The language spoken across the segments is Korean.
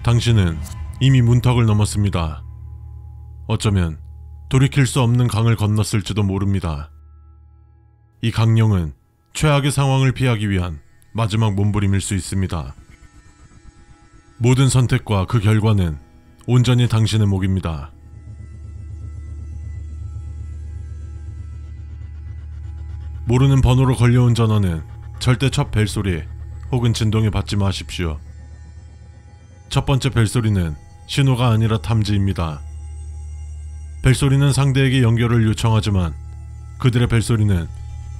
당신은 이미 문턱을 넘었습니다. 어쩌면 돌이킬 수 없는 강을 건넜을지도 모릅니다. 이 강령은 최악의 상황을 피하기 위한 마지막 몸부림일 수 있습니다. 모든 선택과 그 결과는 온전히 당신의 몫입니다. 모르는 번호로 걸려온 전화는 절대 첫 벨소리 혹은 진동에 받지 마십시오. 첫 번째 벨소리는 신호가 아니라 탐지입니다. 벨소리는 상대에게 연결을 요청하지만 그들의 벨소리는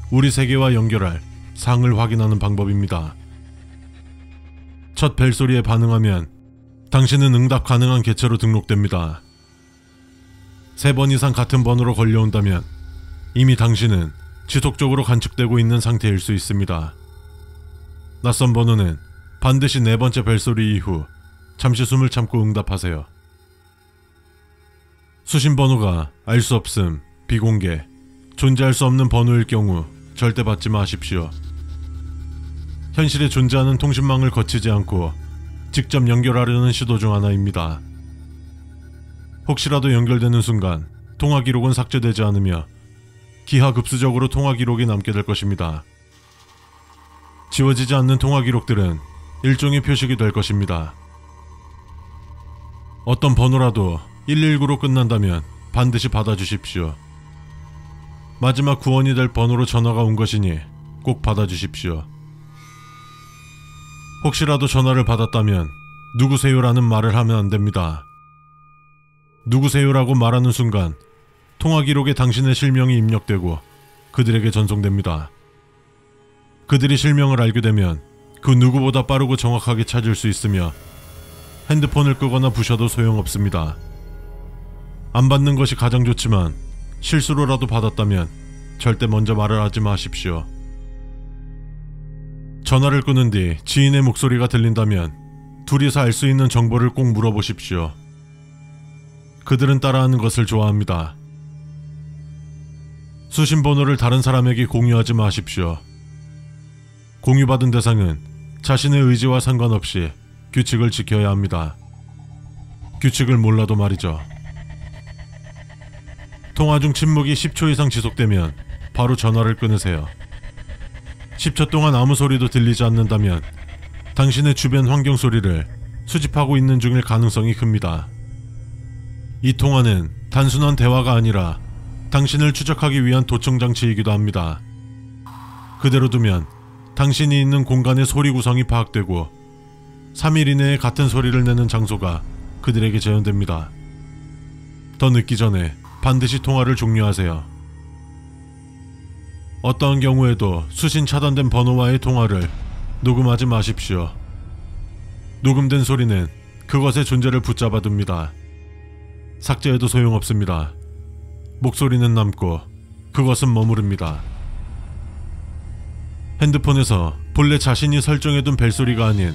우리 세계와 연결할 상을 확인하는 방법입니다. 첫 벨소리에 반응하면 당신은 응답 가능한 개체로 등록됩니다. 3번 이상 같은 번호로 걸려온다면 이미 당신은 지속적으로 간축되고 있는 상태일 수 있습니다. 낯선 번호는 반드시 4번째 벨소리 이후 잠시 숨을 참고 응답하세요. 수신 번호가 알 수 없음, 비공개, 존재할 수 없는 번호일 경우 절대 받지 마십시오. 현실에 존재하는 통신망을 거치지 않고 직접 연결하려는 시도 중 하나입니다. 혹시라도 연결되는 순간 통화 기록은 삭제되지 않으며 기하급수적으로 통화 기록이 남게 될 것입니다. 지워지지 않는 통화 기록들은 일종의 표식이 될 것입니다. 어떤 번호라도 119로 끝난다면 반드시 받아주십시오. 마지막 구원이 될 번호로 전화가 온 것이니 꼭 받아주십시오. 혹시라도 전화를 받았다면 누구세요라는 말을 하면 안됩니다. 누구세요라고 말하는 순간 통화 기록에 당신의 실명이 입력되고 그들에게 전송됩니다. 그들이 실명을 알게 되면 그 누구보다 빠르고 정확하게 찾을 수 있으며 핸드폰을 끄거나 부셔도 소용없습니다. 안 받는 것이 가장 좋지만 실수로라도 받았다면 절대 먼저 말을 하지 마십시오. 전화를 끊은 뒤 지인의 목소리가 들린다면 둘이서 알 수 있는 정보를 꼭 물어보십시오. 그들은 따라하는 것을 좋아합니다. 수신 번호를 다른 사람에게 공유하지 마십시오. 공유받은 대상은 자신의 의지와 상관없이 규칙을 지켜야 합니다. 규칙을 몰라도 말이죠. 통화 중 침묵이 10초 이상 지속되면 바로 전화를 끊으세요. 10초 동안 아무 소리도 들리지 않는다면 당신의 주변 환경 소리를 수집하고 있는 중일 가능성이 큽니다. 이 통화는 단순한 대화가 아니라 당신을 추적하기 위한 도청장치이기도 합니다. 그대로 두면 당신이 있는 공간의 소리 구성이 파악되고 3일 이내에 같은 소리를 내는 장소가 그들에게 재현됩니다. 더 늦기 전에 반드시 통화를 종료하세요. 어떠한 경우에도 수신 차단된 번호와의 통화를 녹음하지 마십시오. 녹음된 소리는 그것의 존재를 붙잡아 둡니다. 삭제해도 소용없습니다. 목소리는 남고 그것은 머무릅니다. 핸드폰에서 본래 자신이 설정해둔 벨소리가 아닌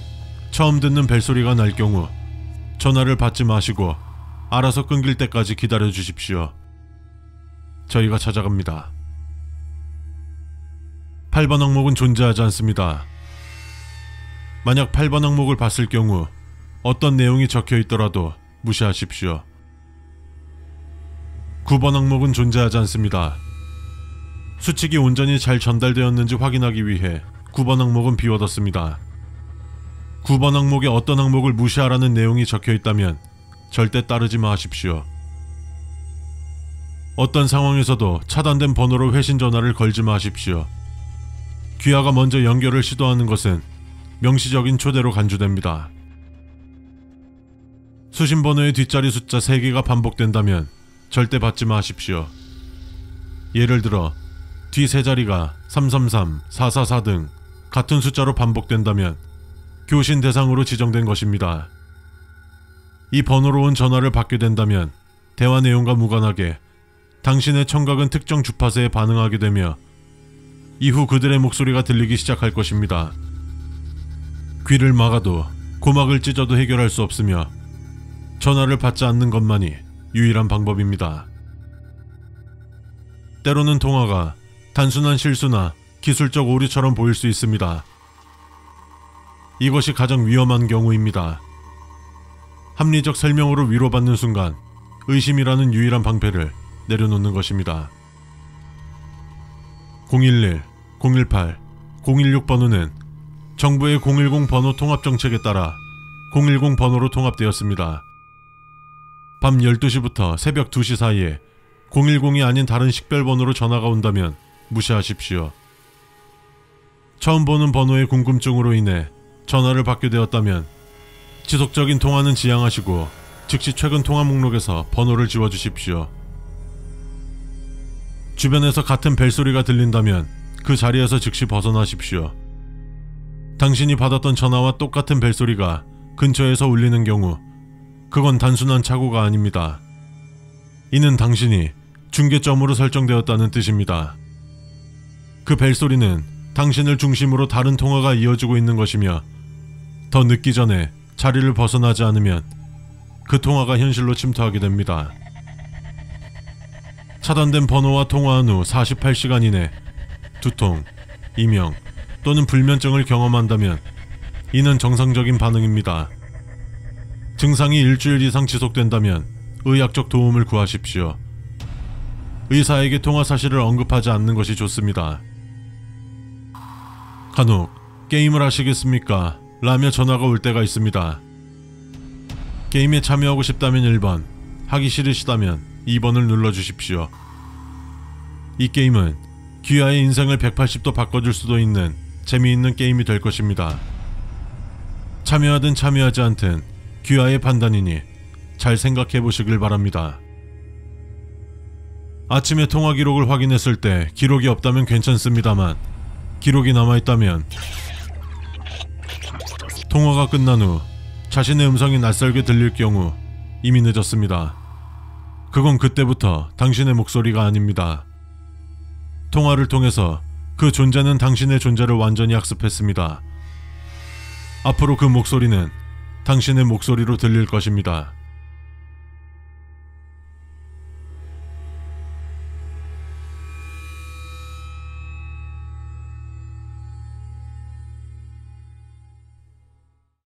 처음 듣는 벨소리가 날 경우 전화를 받지 마시고 알아서 끊길 때까지 기다려 주십시오. 저희가 찾아갑니다. 8번 항목은 존재하지 않습니다. 만약 8번 항목을 봤을 경우 어떤 내용이 적혀 있더라도 무시하십시오. 9번 항목은 존재하지 않습니다. 수칙이 온전히 잘 전달되었는지 확인하기 위해 9번 항목은 비워뒀습니다. 9번 항목에 어떤 항목을 무시하라는 내용이 적혀 있다면 절대 따르지 마십시오. 어떤 상황에서도 차단된 번호로 회신 전화를 걸지 마십시오. 귀하가 먼저 연결을 시도하는 것은 명시적인 초대로 간주됩니다. 수신 번호의 뒷자리 숫자 3개가 반복된다면 절대 받지 마십시오. 예를 들어 뒤 3자리가 333, 444 등 같은 숫자로 반복된다면 교신 대상으로 지정된 것입니다. 이 번호로 온 전화를 받게 된다면 대화 내용과 무관하게 당신의 청각은 특정 주파수에 반응하게 되며 이후 그들의 목소리가 들리기 시작할 것입니다. 귀를 막아도 고막을 찢어도 해결할 수 없으며 전화를 받지 않는 것만이 유일한 방법입니다. 때로는 통화가 단순한 실수나 기술적 오류처럼 보일 수 있습니다. 이것이 가장 위험한 경우입니다. 합리적 설명으로 위로받는 순간 의심이라는 유일한 방패를 내려놓는 것입니다. 011, 018, 016 번호는 정부의 010 번호 통합 정책에 따라 010 번호로 통합되었습니다. 밤 12시부터 새벽 2시 사이에 010이 아닌 다른 식별 번호로 전화가 온다면 무시하십시오. 처음 보는 번호의 궁금증으로 인해 전화를 받게 되었다면 지속적인 통화는 지양하시고 즉시 최근 통화 목록에서 번호를 지워주십시오. 주변에서 같은 벨소리가 들린다면 그 자리에서 즉시 벗어나십시오. 당신이 받았던 전화와 똑같은 벨소리가 근처에서 울리는 경우 그건 단순한 착오가 아닙니다. 이는 당신이 중계점으로 설정되었다는 뜻입니다. 그 벨소리는 당신을 중심으로 다른 통화가 이어지고 있는 것이며 더 늦기 전에 자리를 벗어나지 않으면 그 통화가 현실로 침투하게 됩니다. 차단된 번호와 통화한 후 48시간 이내 두통, 이명 또는 불면증을 경험한다면 이는 정상적인 반응입니다. 증상이 일주일 이상 지속된다면 의학적 도움을 구하십시오. 의사에게 통화 사실을 언급하지 않는 것이 좋습니다. 간혹 게임을 하시겠습니까? 라며 전화가 올 때가 있습니다. 게임에 참여하고 싶다면 1번, 하기 싫으시다면 2번을 눌러주십시오. 이 게임은 귀하의 인생을 180도 바꿔줄 수도 있는 재미있는 게임이 될 것입니다. 참여하든 참여하지 않든 귀하의 판단이니 잘 생각해 보시길 바랍니다. 아침에 통화 기록을 확인했을 때 기록이 없다면 괜찮습니다만 기록이 남아있다면 통화가 끝난 후 자신의 음성이 낯설게 들릴 경우 이미 늦었습니다. 그건 그때부터 당신의 목소리가 아닙니다. 통화를 통해서 그 존재는 당신의 존재를 완전히 학습했습니다. 앞으로 그 목소리는 당신의 목소리로 들릴 것입니다.